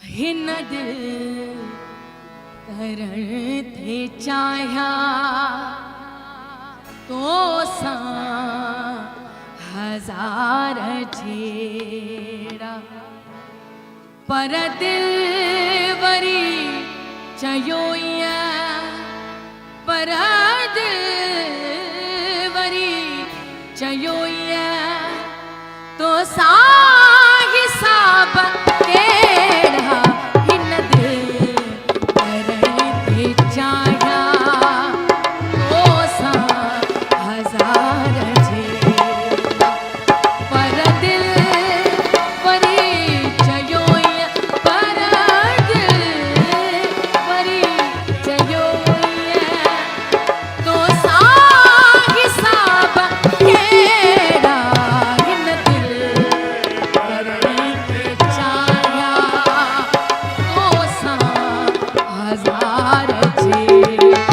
हिन दिल करण थे चाहिया तो हजार छेड़ा पर दिल वरी चयो पर दिल वरी चयो तो सा हिसाब केड़ा हिन दिल करण थे चाहिया तो हजार छेड़ा पर दिल वरी चयो पर दिल वरी चयो तो सा हिसाब केड़ा हिन दिल करण थे चाहिया तो हजार छेड़ा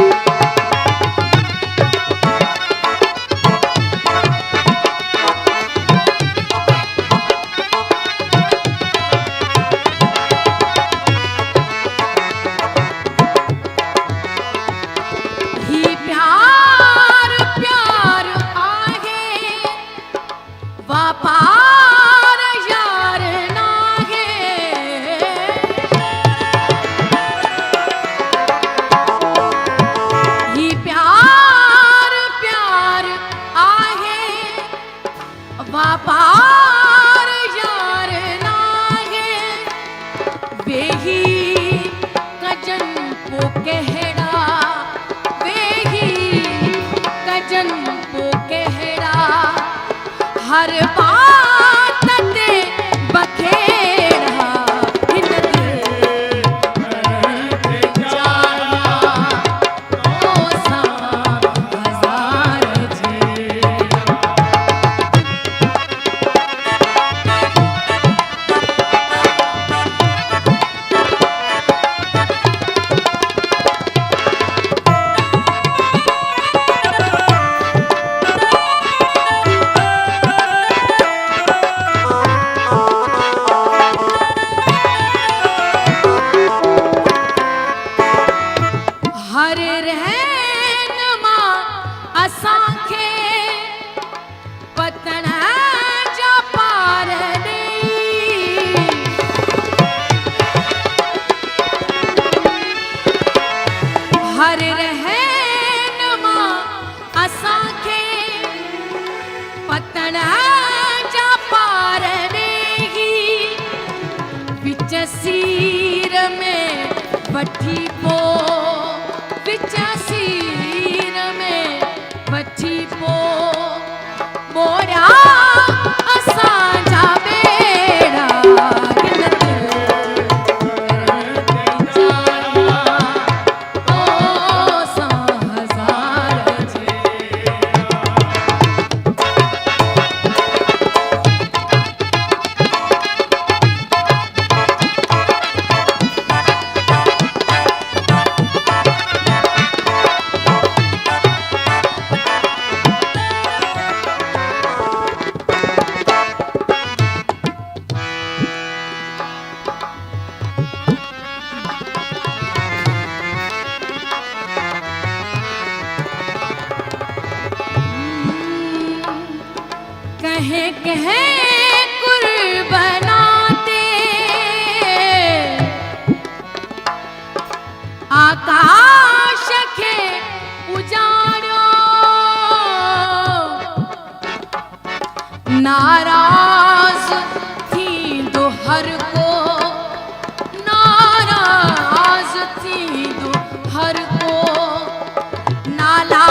ही प्यार प्यार आहे वापार यार नाहे ही प्यार प्यार आहे वापार यार नाहे वेही कजन को कहड़ा कजन को कहड़ा हर बात ते बखेड़ा हिन दिल करण थे चाहिया तो हजार छेड़ा हर रहनुमा असांखे पतन जा पार ॾेई हर रहनुमा असांखे पतन जा पार ॾेई विच सीर में वठी पो विच सीर में वठी पो मोरा असांजा बेड़ा हिन दिल करण थे चाहिया तो हजार छेड़ा कहे कुर्बनाते आकाश के उजाड़ो नाराज थी दो हर को नाराज थी दो हर को नाला